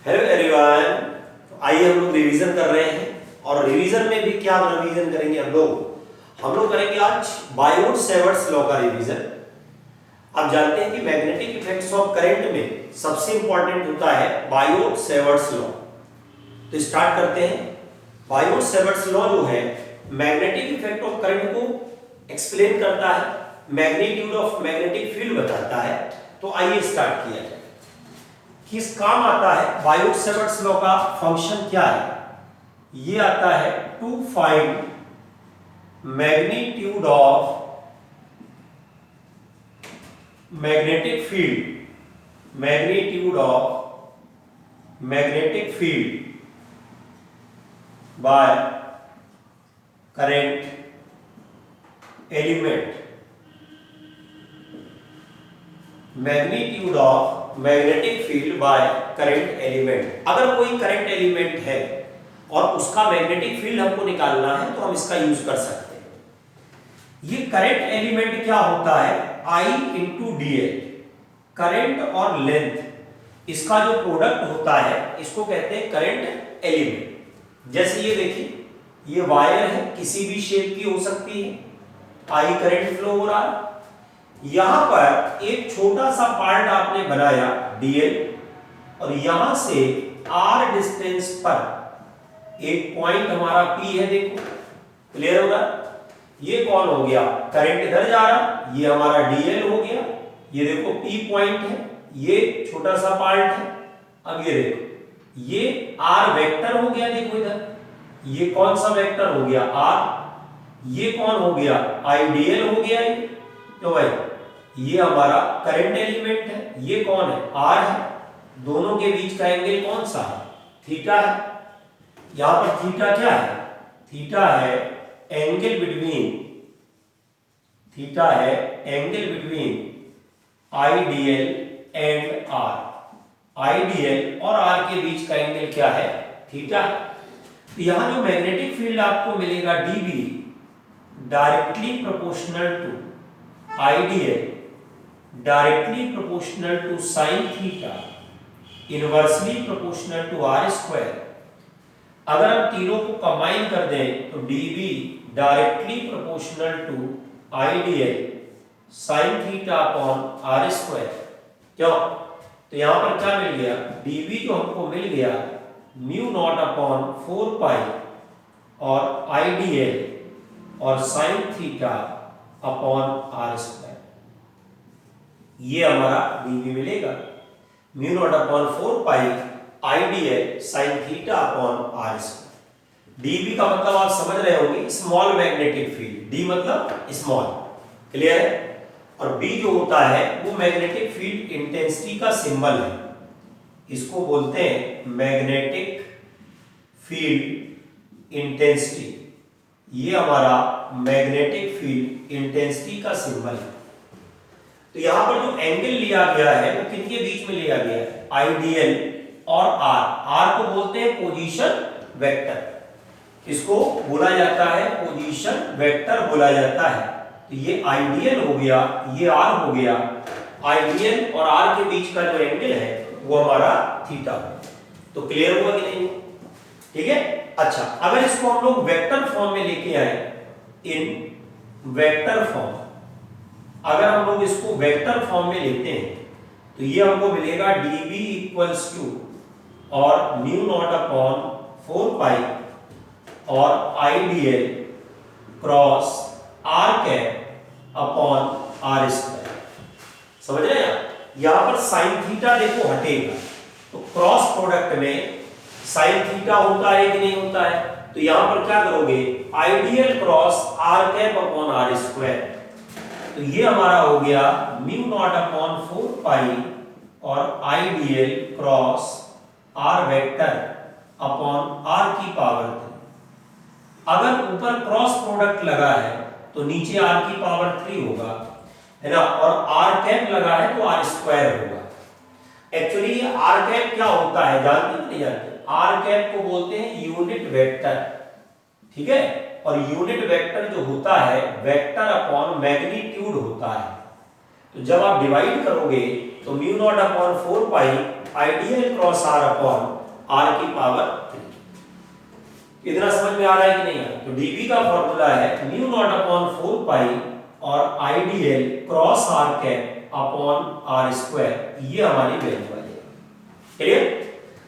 Hello everyone, आइए हम लोग रिवीजन कर रहे हैं। और रिवीजन में भी क्या रिवीजन करेंगे हम लोग करेंगे आज बायोट-सैवर्ट्स लॉ का रिवीजन। आप जानते हैं कि मैग्नेटिक इफेक्ट्स ऑफ करंट में सबसे इंपॉर्टेंट होता है बायोट-सैवर्ट्स लॉ। तो स्टार्ट करते हैं। बायोट-सैवर्ट्स लॉ जो है मैग्नेटिक इफेक्ट ऑफ करंट को एक्सप्लेन करता है, मैग्नीट्यूड ऑफ मैग्नेटिक फील्ड बताता है। तो आइए स्टार्ट किया जाए। किस काम आता है बायोट-सैवर्ट्स लॉ का फंक्शन क्या है? ये आता है to find magnitude of magnetic field, magnitude of magnetic field by current element, magnitude of magnetic field by current element. अगर कोई करंट एलिमेंट है और उसका मैग्नेटिक फील्ड हमको निकालना है तो हम इसका यूज कर सकते हैं। ये करंट एलिमेंट क्या होता है? I इंटू dl, करंट और लेंथ, इसका जो प्रोडक्ट होता है इसको कहते हैं करंट एलिमेंट। जैसे ये देखिए, ये वायर है, किसी भी शेप की हो सकती है, I करंट फ्लो हो रहा है। यहां पर एक छोटा सा पार्ट आपने बनाया dl, और यहां से r डिस्टेंस पर एक पॉइंट हमारा P है, देखो क्लियर होगा। ये कौन हो गया? करंट इधर जा रहा, ये हमारा dl हो गया। ये देखो P पॉइंट है, ये छोटा सा पार्ट है। अब ये देखो, ये r वेक्टर हो गया, देखो इधर ये कौन सा वेक्टर हो गया? r। ये कौन हो गया? I dl हो गया। ये तो भाई ये हमारा करंट एलिमेंट है, ये कौन है? R है। दोनों के बीच का एंगल कौन सा है? थीटा है। यहां पर थीटा क्या है? थीटा है एंगल बिटवीन, थीटा है angle between IDL and R। IDL और R के बीच का एंगल क्या है? थीटा। तो यहां जो मैग्नेटिक फील्ड आपको मिलेगा dB, directly proportional to IDL, directly proportional to sin theta, inversely proportional to r square। अगर हम तीनों को कंबाइन कर दें तो dB directly proportional to IDL sin theta upon r square. क्यों? तो यहां पर क्या मिल गया? dB जो हमको मिल गया म्यू नॉट अपॉन 4 पाई और IDL और sin theta upon r square. ये हमारा dB मिलेगा म्यू नॉट अपॉन 4 पाई IDL sin theta upon r square. dB का मतलब आप समझ रहे होंगे, स्मॉल मैग्नेटिक फील्ड। d मतलब स्मॉल, क्लियर है। और B जो होता है वो मैग्नेटिक फील्ड इंटेंसिटी का सिंबल है, इसको बोलते हैं मैग्नेटिक फील्ड इंटेंसिटी। ये हमारा मैग्नेटिक फील्ड इंटेंसिटी का सिंबल है। तो यहां पर जो एंगल लिया गया है वो किनके बीच में लिया गया है? IDL और R। R को बोलते हैं पोजीशन वेक्टर, इसको बोला जाता है पोजीशन वेक्टर बोला जाता है। तो ये IDL हो गया, ये R हो गया। IDL और R के बीच का जो एंगल है वो हमारा थीटा। तो क्लियर हुआ कि नहीं? ठीक है। अच्छा, अगर इसको हम लोग वेक्टर फॉर्म में लेके आए, इन वेक्टर फॉर्म, अगर हम लोग इसको वेक्टर फॉर्म में लेते हैं तो ये हमको मिलेगा dB इक्वल्स टू और म्यू नॉट अपॉन 4 पाई और IDL cross r cap upon r square. समझ रहे हैं? यहां पर साइन थीटा देखो हटेगा, तो क्रॉस प्रोडक्ट में साइन थीटा होता है कि नहीं होता है? तो यहां पर क्या करोगे? IDL cross r cap upon r square. तो ये हमारा हो गया म्यू नॉट अपॉन 4 पाई और IDL cross r vector upon r की पावर 3। अगर ऊपर क्रॉस प्रोडक्ट लगा है तो नीचे r की पावर 3 होगा, है ना। और r कैप लगा है तो r स्क्वायर होगा। एक्चुअली ये r कैप क्या होता है जानते हैं नहीं जानते? r कैप को बोलते हैं यूनिट वेक्टर, ठीक है। और यूनिट वेक्टर जो होता है वेक्टर अपॉन मैग्नीट्यूड होता है। तो जब आप डिवाइड करोगे तो mu naught upon 4 pi ideal cross R upon R की पावर 3। इतना समझ में आ रहा है कि नहीं आ रहा? तो dv का फॉर्मूला है म्यू नॉट अपॉन 4 पाई और ideal cross R cap upon are square, ये हमारी वैल्यू आ जाएगी। क्लियर?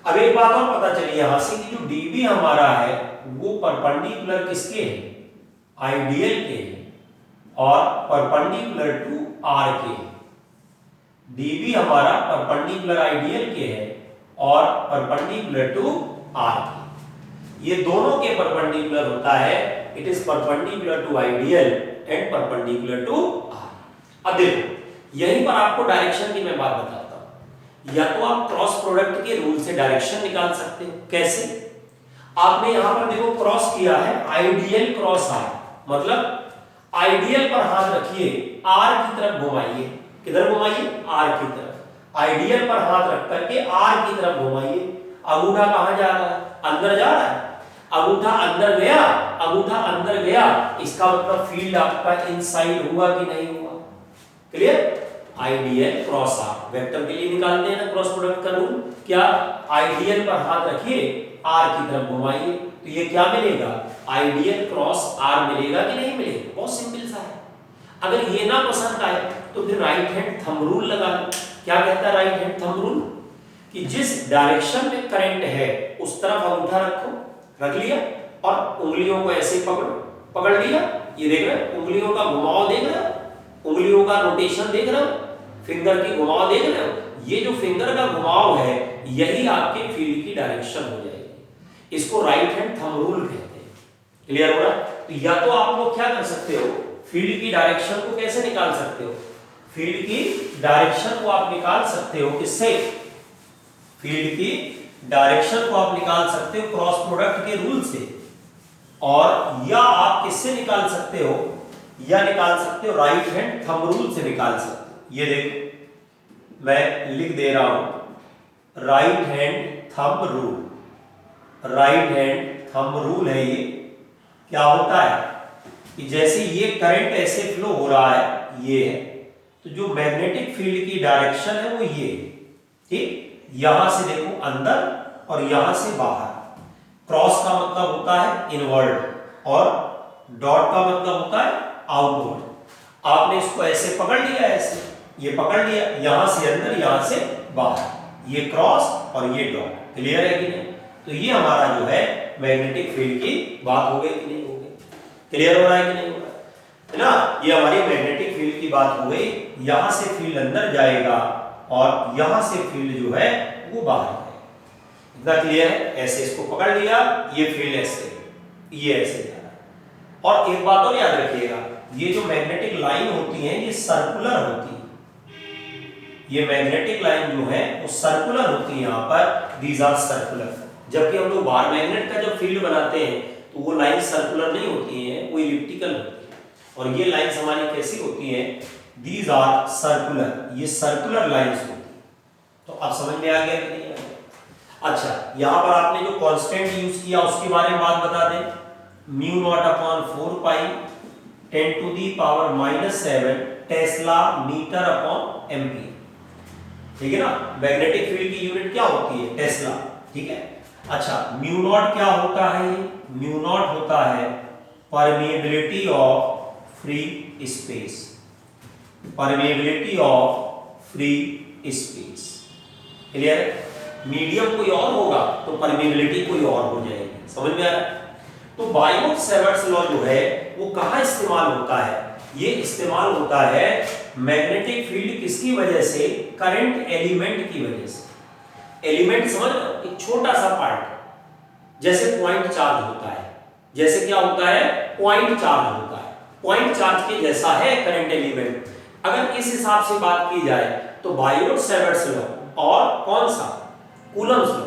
अब एक बात और पता चली यहां से कि जो dv हमारा है वो परपेंडिकुलर किसके है? आइडियल के है और परपेंडिकुलर टू आर के है। dv हमारा परपेंडिकुलर आइडियल के है और परपेंडिकुलर टू आर के। ये दोनों के परपेंडिकुलर होता है, it is perpendicular to ideal and perpendicular to R. अब देखो यहीं पर आपको डायरेक्शन की मैं बात बताता हूं। या तो आप क्रॉस प्रोडक्ट के रूल से डायरेक्शन निकाल सकते हो। कैसे? आपने यहां पर देखो क्रॉस किया है आइडियल क्रॉस आर, मतलब आइडियल पर हाथ रखिए, आर की तरफ घुमाइए। किधर घुमाइए? आर की तरफ। आइडियल पर हाथ रख करके आर की तरफ घुमाइए। अंगूठा कहां जा रहा है? अंदर जा रहा है। अंगूठा अंदर गया, अंगूठा अंदर गया, इसका मतलब फील्ड आपका इनसाइड हुआ कि नहीं हुआ? Clear? Ideal cross R vector के लिए निकालते हैं ना क्रॉस प्रोडक्ट का रूल। क्या? आइडियल पर हाथ रखिए, आर की तरफ घुमाइए, तो ये क्या मिलेगा? आइडियल क्रॉस आर मिलेगा कि नहीं मिलेगा? बहुत सिंपल सा है। अगर ये ना पसंद आए तो फिर राइट हैंड थंब रूल लगा लो। क्या कहता है राइट हैंड थंब रूल? कि जिस डायरेक्शन में करंट है उस तरफ अंगूठा रखो, रख लिया और उंगलियों को ऐसे पकड़ो, पकड़ लिया। ये देख रहे हो उंगलियों का घुमाव देख रहे हो, उंगलियों का रोटेशन देख रहे हो, फिंगर की घुमाव देख रहे हो। ये जो फिंगर का घुमाव है यही आपके फील्ड की डायरेक्शन हो जाएगी। इसको राइट हैंड थंब रूल कहते हैं। क्लियर हो रहा है? तो या तो आप लोग क्या कर सकते हो, फील्ड की डायरेक्शन को कैसे निकाल सकते हो? फील्ड की डायरेक्शन को आप निकाल सकते हो किससे? फील्ड की डायरेक्शन को आप निकाल सकते हो क्रॉस प्रोडक्ट के रूल से। और या आप किससे निकाल सकते हो? या निकाल सकते हो राइट हैंड थंब रूल से निकाल सकते हो। ये देखो मैं लिख दे रहा हूं right hand thumb rule. Right hand thumb rule है ये। क्या होता है कि जैसे ये करंट ऐसे फ्लो हो रहा है, ये है, तो जो मैग्नेटिक फील्ड की डायरेक्शन है वो ये, ठीक? यहां से देखो अंदर और यहां से बाहर। क्रॉस का मतलब होता है इनवर्ड और डॉट का मतलब होता है आउटवर्ड। आपने इसको ऐसे पकड़ लिया, ऐसे ये पकड़ लिया, यहां से अंदर यहां से बाहर, ये क्रॉस और ये डॉट। क्लियर है कि नहीं? तो ये हमारा जो है मैग्नेटिक फील्ड की बात हो गई कि नहीं हो गई? क्लियर हो रहा है कि नहीं हो रहा है ना? ये हमारी मैग्नेटिक फील्ड की बात हो गई। यहां से फील्ड अंदर जाएगा और यहां से फील्ड जो है वो बाहर जाएगा। इतना क्लियर है? ऐसे इसको पकड़ लिया, ये फील्ड ऐसे, ये ऐसे जा रहा है। और एक बात और याद रखिएगा, ये जो मैग्नेटिक लाइन होती है ये सर्कुलर होती है। ये मैग्नेटिक लाइन जो है वो सर्कुलर होती है। यहां पर दीज आर सर्कुलर। जबकि हम लोग बाहर मैग्नेट का जब फील्ड बनाते हैं तो वो लाइन सर्कुलर नहीं होती है, वो इलिप्टिकल होती है। और ये लाइंस हमारी कैसी होती है? These are circular. ये सर्कुलर लाइंस होती है। तो आप समझ में आ गया कि नहीं आ गया? अच्छा, यहां पर आपने जो कांस्टेंट यूज किया उसके बारे में बात बता दें। Mu naught upon 4 pi 10 to the power -7 tesla metre upon ampere. ठीक है ना? मैग्नेटिक फील्ड की यूनिट क्या होती है? टेस्ला। ठीक है? अच्छा, म्यू नॉट क्या होता है? म्यू नॉट होता है permeability of free space. Permeability of free space. Clear? Medium कोई और होगा तो परमेबिलिटी कोई और हो जाएगी। समझ में आ रहा है? तो बायोट-सैवर्ट्स लॉ जो है वो कहां इस्तेमाल होता है? ये इस्तेमाल होता है मैग्नेटिक फील्ड किसकी वजह से? करंट एलिमेंट की वजह से। एलिमेंट समझ लो, एक छोटा सा पार्ट, जैसे पॉइंट चार्ज होता है। जैसे क्या होता है? पॉइंट चार्ज होता है। पॉइंट चार्ज के जैसा है करंट एलिमेंट। अगर इस हिसाब से बात की जाए तो बायोट-सैवर्ट्स लॉ और कौन सा? कूलम्ब्स लॉ,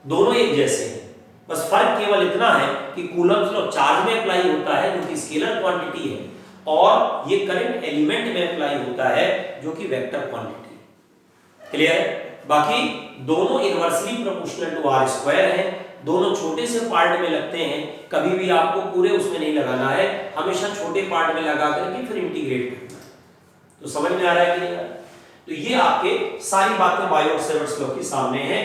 दोनों एक जैसे हैं। बस फर्क केवल इतना है कि कूलम्ब्स लॉ चार्ज में अप्लाई होता है जो कि स्केलर क्वांटिटी है, और ये करंट एलिमेंट में अप्लाई होता है जो कि वेक्टर क्वांटिटी है। क्लियर है? बाकी दोनों inversely proportional to R square है। दोनों छोटे से पार्ट में लगते हैं। कभी भी आपको पूरे उसमें नहीं लगाना है, हमेशा छोटे पार्ट में लगा करके फिर इंटीग्रेट करना है। तो समझ में आ रहा है कि नहीं आ रहा है? तो ये आपके सारी बातें बायोट-सेवर्ट्स लॉ के सामने हैं।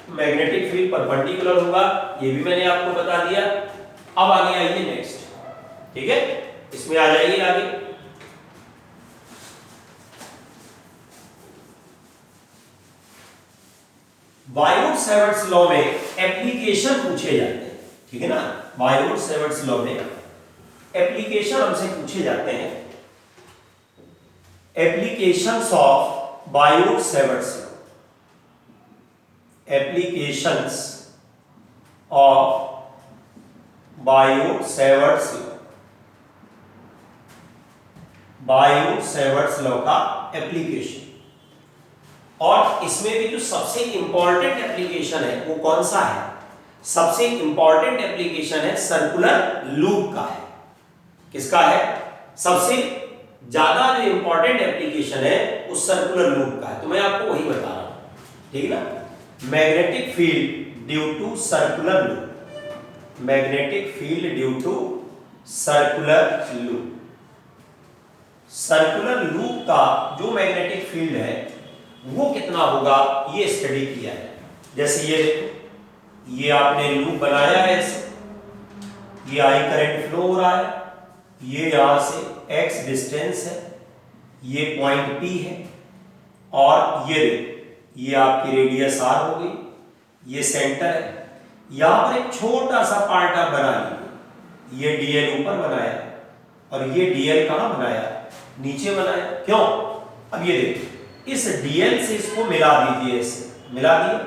मैग्नेटिक फील्ड परपेंडिकुलर होगा, ये भी मैंने आपको बता दिया। अब आगे आइए नेक्स्ट, ठीक है, इसमें आ जाइए आगे। बायोट-सेवर्ट्स लॉ में एप्लीकेशन पूछे जाते हैं, ठीक है ना। बायोट-सेवर्ट्स लॉ में एप्लीकेशन हमसे पूछे जाते हैं। Applications of Biot-Savart's law, applications of Biot-Savart's law, Biot-Savart's law का एप्लीकेशन। और इसमें भी जो सबसे इंपॉर्टेंट एप्लीकेशन है वो कौन सा है? सबसे इंपॉर्टेंट एप्लीकेशन है सर्कुलर लूप का है। किसका है? सबसे ज्यादा जो इंपॉर्टेंट एप्लीकेशन है वो सर्कुलर लूप का है। तो मैं आपको वही बता रहा हूं, ठीक है ना। Magnetic field due to circular loop, magnetic field due to circular loop. Circular loop का जो मैग्नेटिक फील्ड है वो कितना होगा ये स्टडी किया है। जैसे ये देखो, ये आपने लूप बनाया है ऐसे, ये आई करंट फ्लो हो रहा है, ये यहां से x डिस्टेंस है, ये पॉइंट P है, और ये आपकी रेडियस r हो गई, ये सेंटर है। यहां पर एक छोटा सा पार्ट आप बना लीजिए, ये dl ऊपर बनाया और ये dl कहां बनाया? नीचे बनाया। क्यों? अब ये देखिए, इस dl से इसको मिला दीजिए, इससे मिला दिया,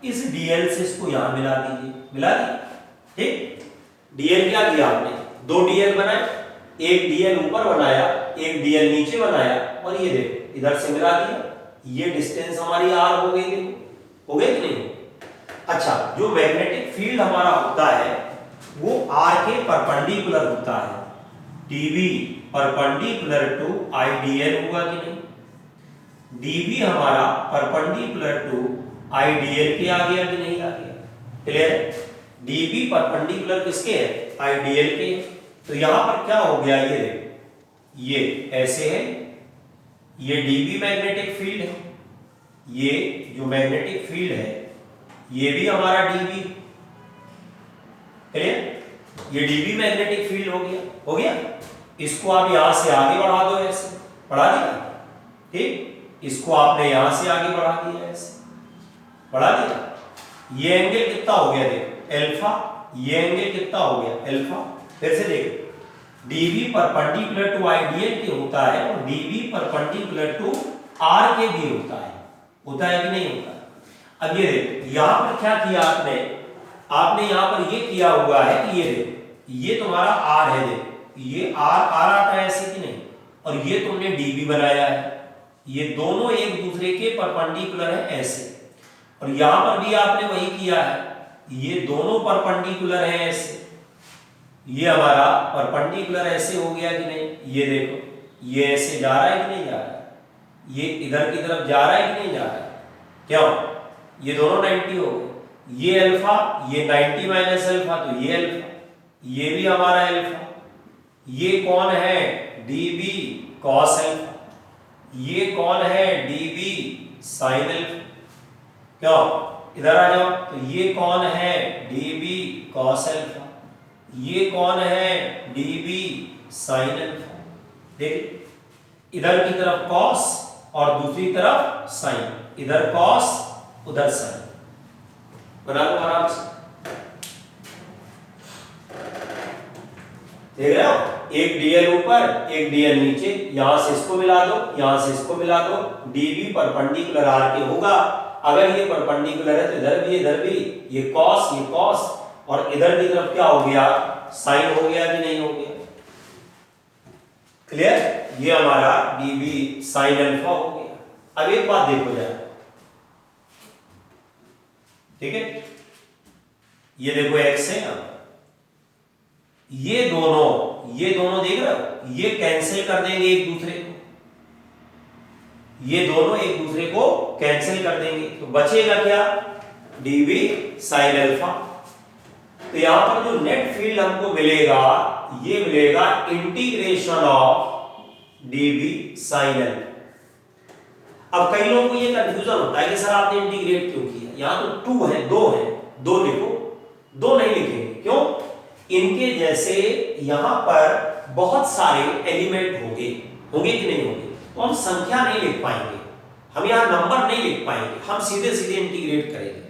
इस dl से इसको यहां मिला दीजिए, मिला दिया, ठीक। dl क्या किया आपने? दो dl बनाए, एक dl ऊपर बनाया, एक dl नीचे बनाया, और ये देखो इधर से मिला दिया, ये डिस्टेंस हमारी r हो गई। देखो हो गई कि नहीं? अच्छा, जो मैग्नेटिक फील्ड हमारा होता है वो r के परपेंडिकुलर होता है। dv परपेंडिकुलर टू idl होगा कि नहीं? dv हमारा परपेंडिकुलर टू idl के आ गया कि नहीं आ गया? क्लियर? dv परपेंडिकुलर किसके है? idl के। तो यहां पर क्या हो गया? ये देखो, ये ऐसे है, ये dv मैग्नेटिक फील्ड है, ये जो मैग्नेटिक फील्ड है ये भी हमारा dv। क्लियर? ये dv मैग्नेटिक फील्ड हो गया, हो गया। इसको आप यहां से आगे बढ़ा दो, ऐसे बढ़ा दिया, ठीक। इसको आपने यहां से आगे बढ़ा दिया, ऐसे बढ़ा दिया। ये एंगल कितना हो गया? देखो अल्फा, ये एंगल कितना हो गया? अल्फा। फिर से देखो, dv परपेंडिकुलर टू idl के होता है और dv परपेंडिकुलर टू r के भी होता है कि नहीं होता? अब ये देखो, यहां पर क्या किया आपने? आपने यहां पर ये किया हुआ है कि ये देखो, ये तुम्हारा r है, देखो ये r आता है ऐसे कि नहीं, और ये तुमने dv बनाया है, ये दोनों एक दूसरे के परपेंडिकुलर है ऐसे, और यहां पर भी आपने वही किया है, ये दोनों परपेंडिकुलर है ऐसे, ये हमारा परपेंडिकुलर ऐसे हो गया कि नहीं? ये देखो, ये ऐसे जा रहा है कि नहीं जा रहा है? ये इधर की तरफ जा रहा है कि नहीं जा रहा है? क्यों? ये दोनों 90 हो गए, ये अल्फा, ये 90 माइनस अल्फा, तो ये अल्फा, ये भी हमारा अल्फा। ये कौन है? dv cos अल्फा, ये कौन है? dv sin alpha. क्यों? इधर आ जाओ, तो ये कौन है? dv cos अल्फा, ये कौन है? dv sin alpha. देखिए, इधर की तरफ cos और दूसरी तरफ sin, इधर cos उधर sin। बना लो आराम से, देख रहे हो? एक dl ऊपर, एक dl नीचे, यहां से इसको मिला दो, यहां से इसको मिला दो, dv परपेंडिकुलर r के होगा। अगर ये परपेंडिकुलर है तो इधर भी ये cos, और इधर की तरफ क्या हो गया? sin हो गया कि नहीं हो गया? क्लियर? ये हमारा dv sin अल्फा हो गया। अब एक बात देखो जरा, ठीक है, ये देखो x है ना, ये दोनों देख रहे हो, ये कैंसिल कर देंगे एक दूसरे को, ये दोनों एक दूसरे को कैंसिल कर देंगे, तो बचेगा क्या? dv sin alpha. तो यहां पर जो नेट फील्ड हमको मिलेगा, ये मिलेगा integration of dv sin alpha. अब कई लोगों को ये कंफ्यूजन होता है कि सर आपने इंटीग्रेट क्यों किया, यहाँ तो 2 है, 2 है, 2 लिखो, 2 नहीं लिखेंगे, क्यों? इनके जैसे यहाँ पर बहुत सारे एलिमेंट होंगे कि नहीं होंगे, तो हम संख्या नहीं लिख पाएंगे, हम यहाँ नंबर नहीं लिख पाएंगे, हम सीधे सीधे इंटीग्रेट करेंगे।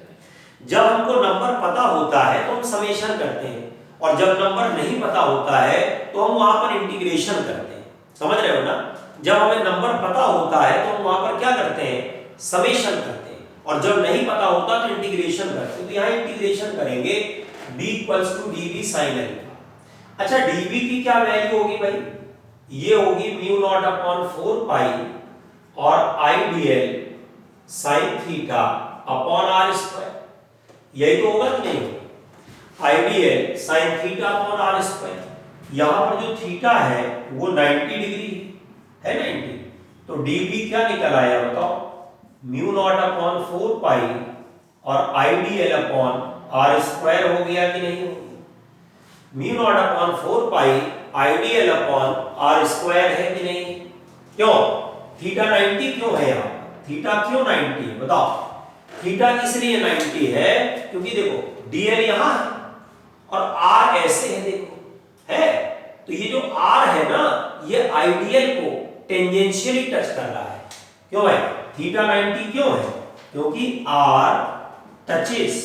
जब हमको नंबर पता होता है तो हम समेशन करते हैं, और जब नंबर नहीं पता होता है तो हम वहां पर इंटीग्रेशन करते हैं। समझ रहे हो ना? जब हमें नंबर पता होता है तो हम वहां पर क्या करते हैं? समेशन करते हैं, और जब नहीं पता होता तो इंटीग्रेशन करते हैं। तो यहाँ इंटीग्रेशन करेंगे b = dv sin अल्फा। अच्छा, dv की क्या वैल्यू होगी भाई? ये होगी μ0/4 पाई और idl sin theta upon r square. यही तो होगा कि नहीं होगा? Ideal sin theta upon r square. यहां पर जो थीटा है वो 90 डिग्री है, 90। तो dv क्या निकल आया बताओ? μ0/4 पाई और आइडियल अपॉन r स्क्वायर हो गया कि नहीं हो गया? μ0/4 पाई आइडियल अपॉन r स्क्वायर है कि नहीं? क्यों? थीटा 90 क्यों है यहाँ? थीटा क्यों 90 है बताओ? थीटा इसलिए 90 है क्योंकि देखो dl यहां है और r ऐसे है, देखो है, तो ये जो r है ना, ये आइडियल को टेंजेंशियली टच कर रहा है। क्यों है? थीटा 90 क्यों है? क्योंकि r टचेस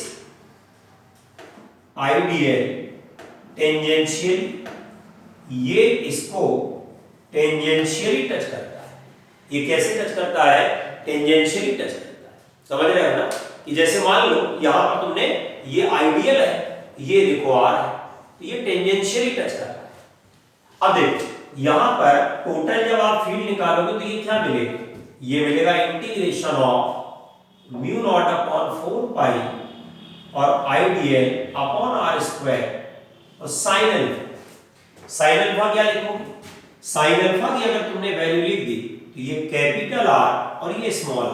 आइडियल टेंजेंशियली, ये इसको टेंजेंशियली टच करता है। ये कैसे टच करता है? टेंजेंशियली टच करता है। समझ रहे हो ना? कि जैसे मान लो यहां पर तुमने, ये आइडियल है, ये देखो r है, तो ये टेंजेंशियली टच कर रहा है। अब देखो यहां पर टोटल जब आप फील्ड निकालोगे तो ये क्या मिलेगा? ये मिलेगा इंटीग्रेशन ऑफ μ0/4 पाई और आइडियल अपॉन r स्क्वायर और साइन अल्फा। साइन अल्फा क्या लिखोगे? साइन अल्फा की अगर तुमने वैल्यू लिख दी तो ये कैपिटल R और ये स्मॉल r,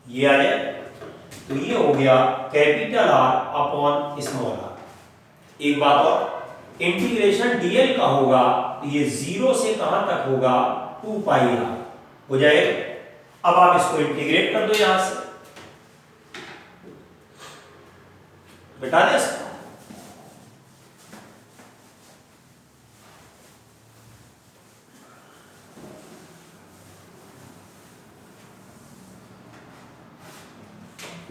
ये आ जाए, तो ये हो गया capital R upon small r। एक बात और, इंटीग्रेशन dl का होगा तो ये 0 से कहां तक होगा? 2 पाई r हो जाएगा। अब आप इसको इंटीग्रेट कर दो यहां से, बेटा दे इसको।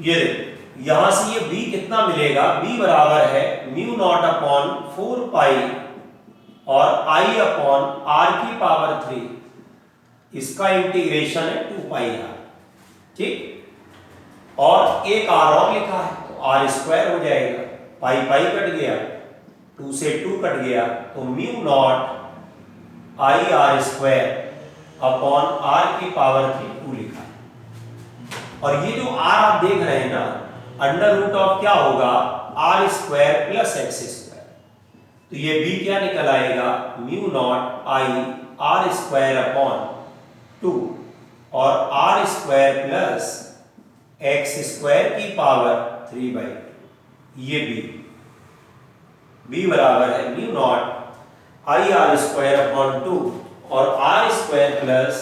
ये यहां से ये b कितना मिलेगा? b बराबर है μ0/4 पाई और i अपॉन r की पावर 3, इसका इंटीग्रेशन है 2 पाई r, ठीक। और एक r और लिखा है तो r स्क्वायर हो जाएगा, पाई पाई कट गया, 2 से 2 कट गया, तो μ0 i r square upon r की पावर 3 2 लिखा है। और ये जो r आप देख रहे हैं ना, अंडर रूट ऑफ क्या होगा? r square plus x square. तो ये b क्या निकल आएगा? μ0 i r स्क्वायर अपॉन 2 और r square plus x square की पावर 3/2। ये b बराबर है μ0 i r स्क्वायर अपॉन 2 और r square plus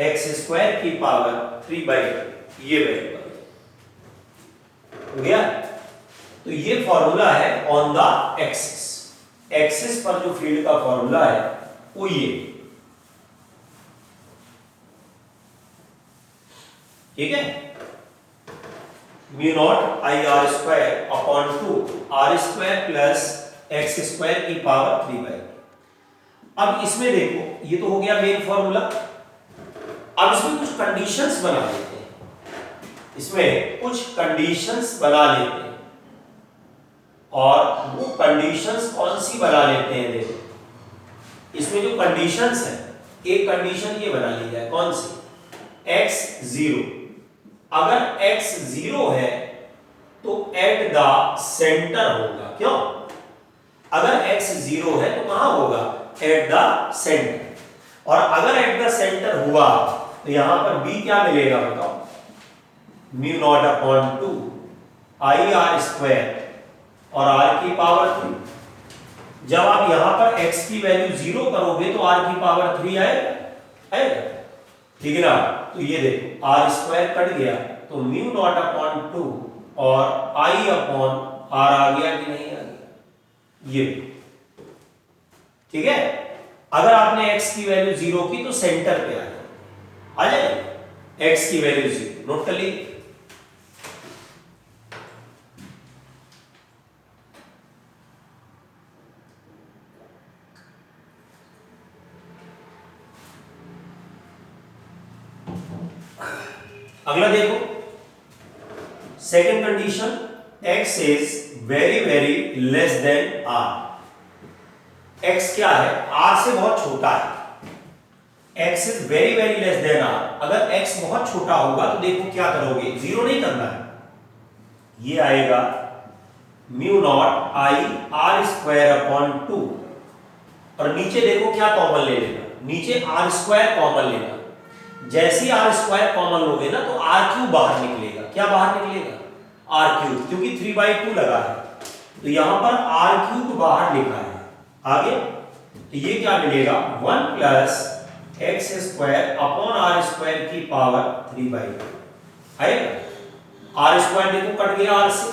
x square की पावर 3/2। ये वैल्यू हो गया। तो ये फॉर्मूला है ऑन द एक्सिस। एक्सिस पर जो फील्ड का फॉर्मूला है वो ये, ठीक है, μ0 i r square upon 2 r square plus x square की पावर 3/2। अब इसमें देखो ये तो हो गया मेन फॉर्मूला। अब इसमें कुछ कंडीशंस बना लेते हैं, इसमें कुछ कंडीशंस बना लेते हैं। और वो कंडीशंस कौन सी बना लेते हैं? देखो इसमें जो कंडीशंस है, एक कंडीशन ये बना ली जाए, कौन सी? x 0। अगर x 0 है तो एट द सेंटर होगा। क्यों? अगर x 0 है तो कहां होगा? At the centre. और अगर एट द सेंटर हुआ तो यहां पर b क्या मिलेगा बताओ? μ0/2 i r स्क्वायर और r की पावर 3। जब आप यहां पर x की वैल्यू 0 करोगे तो r की पावर 3 आएगा, ठीक है ना? तो ये देखो आर स्क्वायर कट गया तो म्यू नॉट अपॉन 2 और आई अपॉन आर आ गया कि नहीं आ गया, ये ठीक है। अगर आपने x की वैल्यू 0 की तो सेंटर पे आ जाए x की वैल्यू 0, नोट कर लीजिए। अगला देखो second condition, x is very very less than r। x क्या है, r से बहुत छोटा है। x is very very less than r। अगर x बहुत छोटा होगा तो देखो क्या करोगे, जीरो नहीं करना है, ये आएगा mu not I R square upon 2 और नीचे देखो क्या कॉमन ले लेना, नीचे आर स्क्वायर कॉमन लेना। जैसे ही आर स्क्वायर कॉमन लोगे ना तो आर क्यूब बाहर निकलेगा। क्या बाहर निकलेगा, आर क्यूब, क्योंकि 3/2 लगा है तो यहां पर आर क्यूब बाहर लिखा है। आगे तो ये क्या मिलेगा, 1 plus x square upon are square की पावर 3/2 आएगा। आर स्क्वायर देखो कट गया, आर से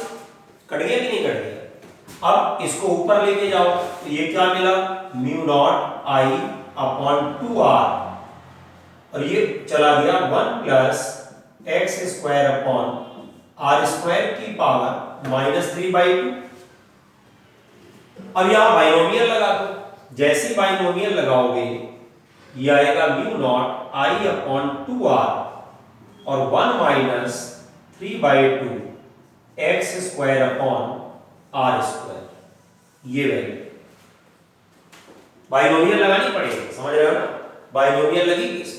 कट गया कि नहीं कट गया। अब इसको ऊपर लेके जाओ तो ये क्या मिला, mu not I upon 2r और ये चला गया 1 plus x square upon are square की पावर -3/2। अब यहां बाइनोमियल लगा दो, जैसे ही बाइनोमियल लगाओगे ये आएगा mu not I upon 2r और 1 minus 3/2 x square upon are square, ये वैल्यू बाइनोमियल लगानी पड़ेगी, समझ रहे हो ना, बाइनोमियल लगेगी।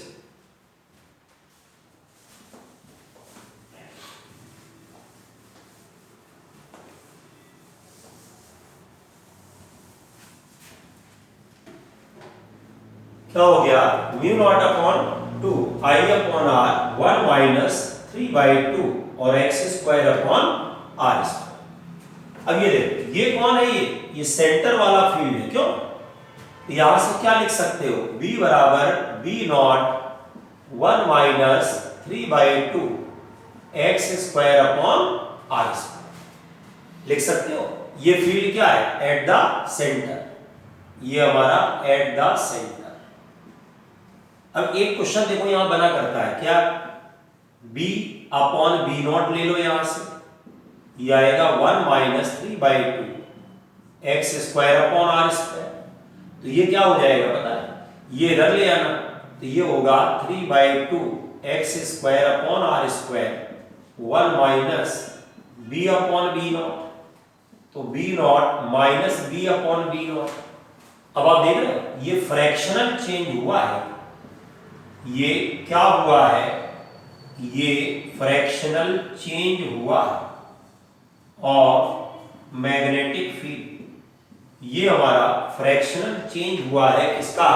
क्या हो गया, mu naught upon 2 I upon r 1 minus 3/2 और x square upon are square. अब ये देखो ये कौन है, ये सेंटर वाला फील्ड है। क्यों, यहां से क्या लिख सकते हो, b बराबर b naught 1 minus 3/2 x square upon are square लिख सकते हो। ये फील्ड क्या है, एट द सेंटर, ये हमारा एट द सेंटर। अब एक क्वेश्चन देखो यहां बना करता है क्या, b अपॉन b नॉट ले लो यहां से, ये आएगा 1 minus 3/2 x square upon are square. तो ये क्या हो जाएगा पता है, ये इधर ले आना तो ये होगा 3/2 x square upon are square 1 minus b upon b naught, तो b naught minus b upon b naught. अब आप देख रहे हो ये फ्रैक्शनल चेंज हुआ है, ये क्या हुआ है, ये फ्रैक्शनल चेंज हुआ और मैग्नेटिक फील्ड, ये हमारा फ्रैक्शनल चेंज हुआ है किसका,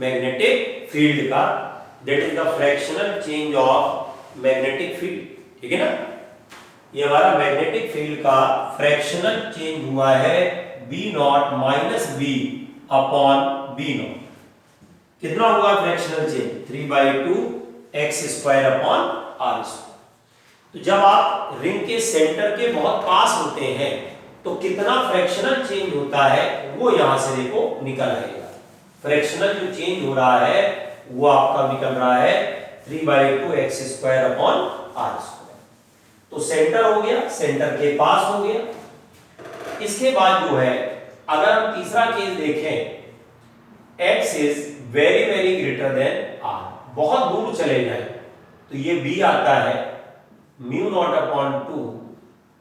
मैग्नेटिक फील्ड का। That is the fractional change of magnetic field, ठीक है ना। ये हमारा मैग्नेटिक फील्ड का फ्रैक्शनल चेंज हुआ है b naught minus b upon b naught. कितना हुआ fractional change, 3/2 x square upon are square. तो जब आप रिंग के सेंटर के बहुत पास होते हैं तो कितना फ्रैक्शनल चेंज होता है वो यहां से देखो निकल आएगा। फ्रैक्शनल जो चेंज हो रहा है वो आपका निकल रहा है 3/2 x square upon are square. तो सेंटर हो गया, सेंटर के पास हो गया। इसके बाद जो है अगर हम तीसरा केस देखें, x is very very greater than r, बहुत दूर चले जाए तो ये b आता है mu naught upon 2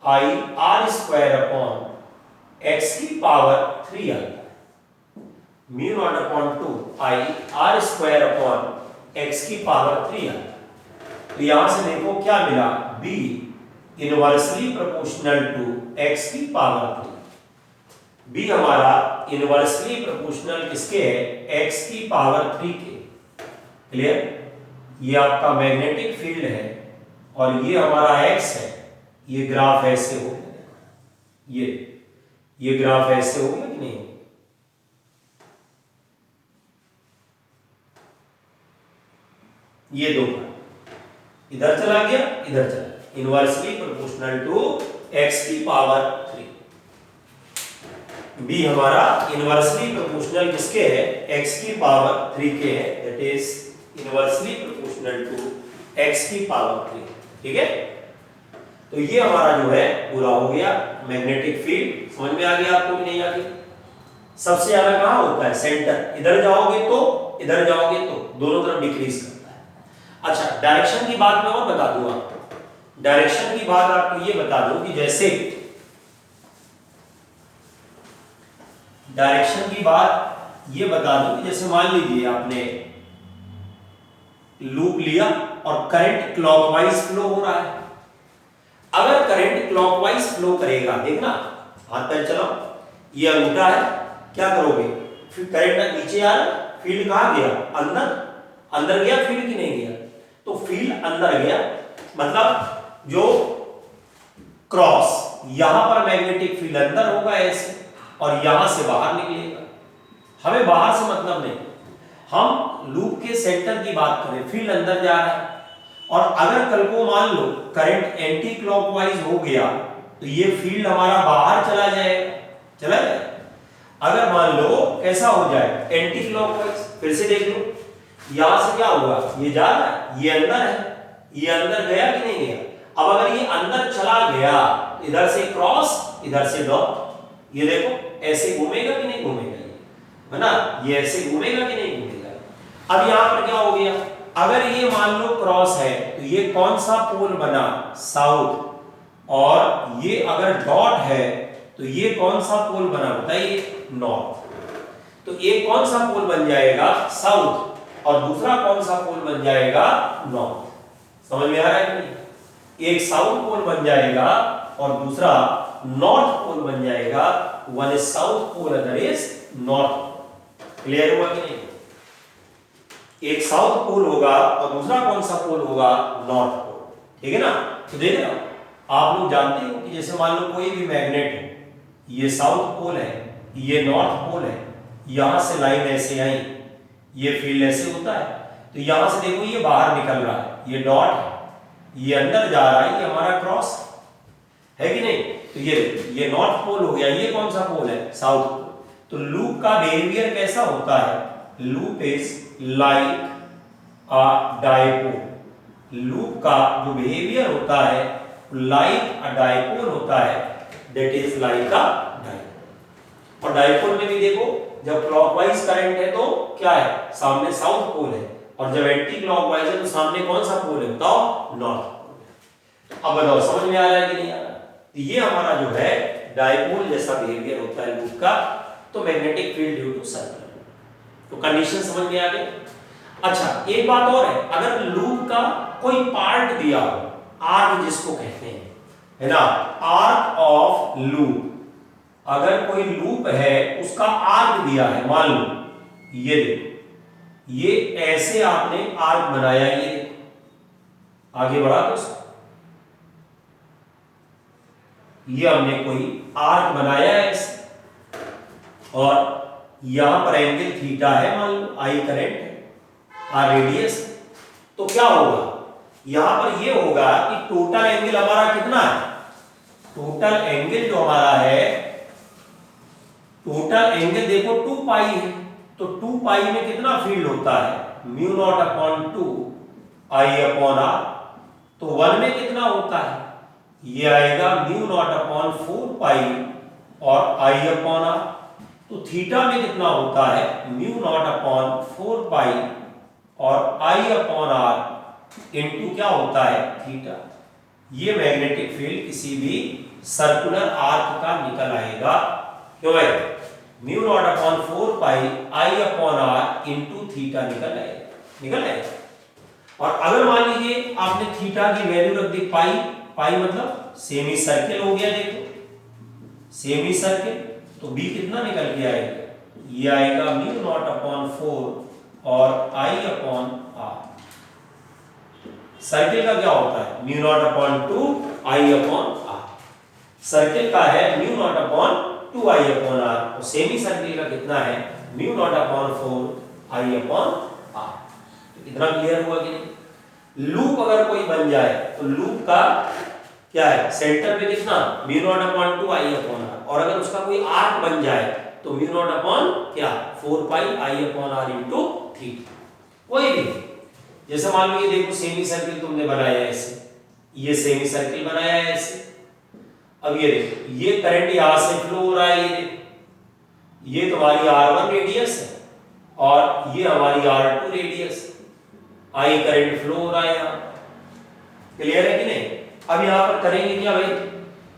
I R square upon x की पावर 3 आता है। Mu naught upon 2 I R square upon x की पावर 3 आता है। तो यहां से देखो क्या मिला, b inversely proportional to x की पावर 3। b हमारा इनवर्सली प्रोपोर्शनल किसके है, x की पावर 3 के। क्लियर, ये आपका मैग्नेटिक फील्ड है और ये हमारा x है। ये ग्राफ ऐसे हो गया, ये ग्राफ ऐसे हो गया कि नहीं, ये दो इधर चला गया, इधर चला गया, इनवर्सली प्रोपोर्शनल टू x की पावर 3। बी हमारा इनवर्सली प्रोपोर्शनल किसके है, x की पावर 3 के है, that is inversely proportional to x की पावर 3। ठीक है, तो ये हमारा जो है पूरा हो गया मैग्नेटिक फील्ड। समझ में आ गया आपको कि नहीं आ गया? सबसे ज्यादा कहां होता है, सेंटर, इधर जाओगे तो इधर जाओगे तो दोनों तरफ डिक्रीज करता है। अच्छा, डायरेक्शन की बात मैं और बता दूं आपको, डायरेक्शन की बात आपको ये बता दूं कि जैसे डायरेक्शन की बात ये बता दूं कि जैसे मान लीजिए आपने लूप लिया और करंट क्लॉकवाइज फ्लो हो रहा है। अगर करंट क्लॉकवाइज फ्लो करेगा, देखना हाथ पैर चलाओ, ये अंगूठा है, क्या करोगे, फिर करंट नीचे आ रहा, फील्ड कहां गया, अंदर, अंदर गया फील्ड की नहीं गया, तो फील्ड अंदर गया, मतलब जो क्रॉस यहां पर मैग्नेटिक फील्ड अंदर होगा ऐसे, और यहां से बाहर निकलेगा। हमें बाहर से मतलब नहीं, हम लूप के सेंटर की बात करें, फील्ड अंदर जा रहा है, और अगर कल को मान लो करंट एंटी क्लॉकवाइज हो गया तो ये फील्ड हमारा बाहर चला जाएगा, चला जाएगा। अगर मान लो कैसा हो जाए, एंटी क्लॉकवाइज, फिर से देख लो, यहां से क्या हुआ, ये जा रहा है, ये अंदर है, ये अंदर गया कि नहीं गया। अब अगर ये अंदर चला गया, इधर से क्रॉस, इधर से डॉट, ये देखो ऐसे घूमेगा कि नहीं घूमेगा, है ना, ये ऐसे घूमेगा कि नहीं घूमेगा। अब यहां पर क्या हो गया, अगर ये मान लो क्रॉस है तो ये कौन सा पोल बना, साउथ, और ये अगर डॉट है तो ये कौन सा पोल बना, बताइए, नॉर्थ। तो एक कौन सा पोल बन जाएगा, साउथ, और दूसरा कौन सा पोल बन जाएगा, नॉर्थ। समझ में आ रहा है कि नहीं? एक साउथ पोल बन जाएगा और दूसरा नॉर्थ पोल बन जाएगा। One is south pole, other is north. Clear हुआ कि नहीं? एक साउथ पोल होगा और दूसरा कौन सा पोल होगा, नॉर्थ पोल। ठीक है ना? तो देख रहे हो आप लोग जानते हो कि जैसे मान लो कोई भी मैग्नेट है, ये साउथ पोल है, ये नॉर्थ पोल है, यहां से लाइन ऐसे आई, ये फील्ड ऐसे होता है, तो यहां से देखो ये बाहर निकल रहा है, ये डॉट है, ये अंदर जा रहा है, ये हमारा क्रॉस है कि नहीं। तो ये नॉर्थ पोल हो गया, ये कौन सा पोल है, साउथ पोल। तो लूप का बिहेवियर कैसा होता है, loop is like a dipole. Loop का जो बिहेवियर होता है लाइक अ डाइपोल होता है, that is like a dipole. और डाइपोल में भी देखो, जब क्लॉकवाइज करंट है तो क्या है, सामने साउथ पोल है, और जब एंटी क्लॉकवाइज है तो सामने कौन सा पोल है, बताओ, नॉर्थ पोल। अब बताओ समझ में आ रहा है कि नहीं आ रहा? तो ये हमारा जो है डाइपोल जैसा बिहेवियर होता है लूप का। तो magnetic field due to circular, तो कंडीशन समझ में आ गई। अच्छा, एक बात और है, अगर लूप का कोई पार्ट दिया हो, आर्क जिसको कहते हैं, है ना, आर्क ऑफ लूप, अगर कोई लूप है उसका आर्क दिया है, मान लो ये देखो, ये ऐसे आपने आर्क बनाया, ये देखो आगे बढ़ा तो ये हमने कोई आर्क बनाया है ऐसे, और यहां पर एंगल थीटा है, मान लो आई करंट है, आर रेडियस। तो क्या होगा, यहां पर ये होगा कि टोटल एंगल हमारा कितना है, टोटल एंगल जो हमारा है, टोटल एंगल देखो 2 पाई है, तो 2 पाई में कितना फील्ड होता है, mu naught upon 2 I upon r. तो 1 में कितना होता है, ये आएगा म्यू नॉट अपॉन 4 पाई और आई अपॉन आर। तो थीटा में कितना होता है, म्यू नॉट अपॉन 4 पाई और आई अपॉन आर इनटू क्या होता है, थीटा। ये मैग्नेटिक फील्ड किसी भी सर्कुलर आर्क का निकल आएगा, क्यों है, mu naught upon 4 pi I upon r into theta निकल आएगा। और अगर मान लीजिए आपने थीटा की वैल्यू रख दी पाई, पाई मतलब सेमी सर्किल हो गया, देखो सेमी सर्किल, तो बी कितना निकल के आएगा, ये आएगा म्यू नॉट अपॉन 4 और आई अपॉन आर। सर्किल का क्या होता है, mu naught upon 2 I upon r. Circle का है mu naught upon 2 I upon r, और सेमी सर्किल का कितना है, mu naught upon 4 I upon r. तो इतना क्लियर हुआ कि नहीं? लूप अगर कोई बन जाए तो लूप का क्या है, सेंटर पे कितना μ0/2 I/r, और अगर उसका कोई आर्क बन जाए तो μ0 क्या 4 पाई I/r इनटू थीटा। कोई भी, जैसे मान लो ये देखो सेमी सर्किल तुमने बनाया है ऐसे, ये सेमी सर्किल बनाया है ऐसे। अब ये देखो ये करंट यहां से फ्लो हो रहा है, ये देखो ये तुम्हारी R1 रेडियस है और ये हमारी R2 रेडियस है। I करंट फ्लो हो रहा है यहाँ, क्लियर है कि नहीं। अब यहाँ पर करेंगे क्या भाई,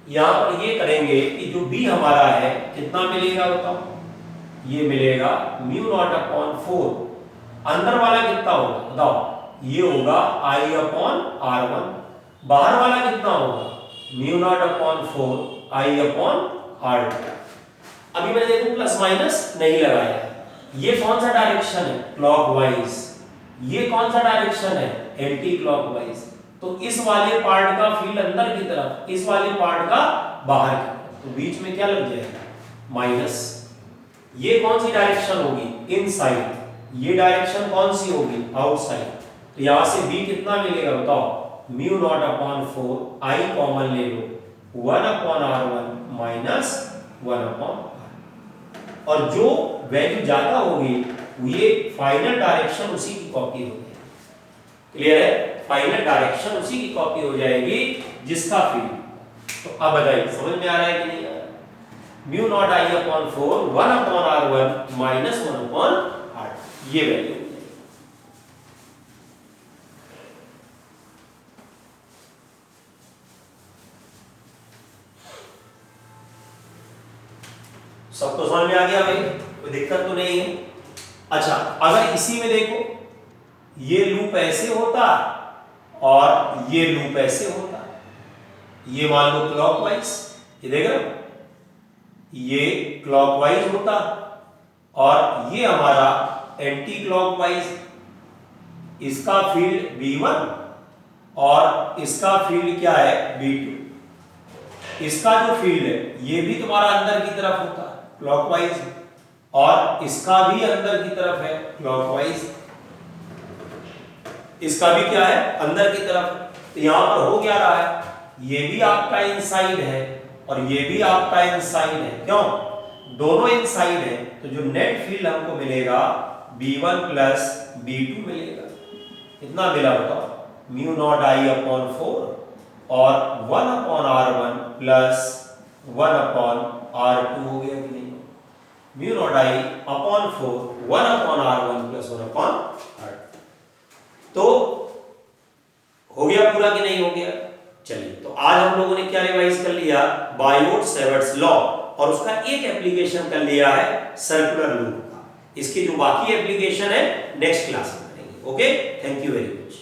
यहाँ पर ये करेंगे कि जो B हमारा है कितना मिलेगा बताओ, ये मिलेगा μ0/4, अंदर वाला कितना होगा बताओ, ये होगा I/R1, बाहर वाला कितना होगा μ0/4 I/R2। अभी मैंने देखो प्लस माइनस नहीं लगाया, ये कौन सा डायरेक्शन है क्लॉकवाइज, ये कौन सा डायरेक्शन है एंटी क्लॉकवाइज, तो इस वाले पार्ट का फील्ड अंदर की तरफ, इस वाले पार्ट का बाहर की तरफ, तो बीच में क्या लग जाएगा माइनस। ये कौन सी डायरेक्शन होगी इनसाइड, ये डायरेक्शन कौन सी होगी आउटसाइड, तो यहां से b कितना मिलेगा बताओ μ0/4 I कॉमन ले लो 1/R1 माइनस 1/R, और जो वैल्यू ज्यादा होगी ये फाइनल डायरेक्शन उसी की कॉपी हो जाएगी। क्लियर है, फाइनल डायरेक्शन उसी की कॉपी हो जाएगी जिसका फील्ड। तो अब बताइए समझ में आ रहा है कि नहीं आ रहा, μ0 I/4 1/R1 माइनस 1/R, ये वैल्यू। सबको समझ में आ गया भाई, कोई दिक्कत तो नहीं है। अच्छा अगर इसी में देखो ये लूप ऐसे होता और ये लूप ऐसे होता, ये मान लो क्लॉकवाइज, ये देख रहे हो ये क्लॉकवाइज होता और ये हमारा एंटी क्लॉकवाइज, इसका फील्ड B1 और इसका फील्ड क्या है B2। इसका जो फील्ड है ये भी तुम्हारा अंदर की तरफ होता क्लॉकवाइज और इसका भी अंदर की तरफ है क्लॉकवाइज, इसका भी क्या है अंदर की तरफ। तो यहां पर हो क्या रहा है, ये भी आपका इनसाइड है और ये भी आपका इनसाइड है, क्यों दोनों इनसाइड है, तो जो नेट फील्ड हमको मिलेगा B1 प्लस B2 मिलेगा। कितना मिला बताओ μ0 I/4 और 1/R1 प्लस 1/R2 हो गया कि नहीं, μ0 I/4 1/R1 प्लस 1/R2। तो हो गया पूरा कि नहीं हो गया। चलिए तो आज हम लोगों ने क्या रिवाइज कर लिया, बायोट-सेवर्ट्स लॉ, और उसका एक एप्लीकेशन कर लिया है सर्कुलर लूप का। इसकी जो बाकी एप्लीकेशन है नेक्स्ट क्लास में करेंगे। Okay, thank you very much.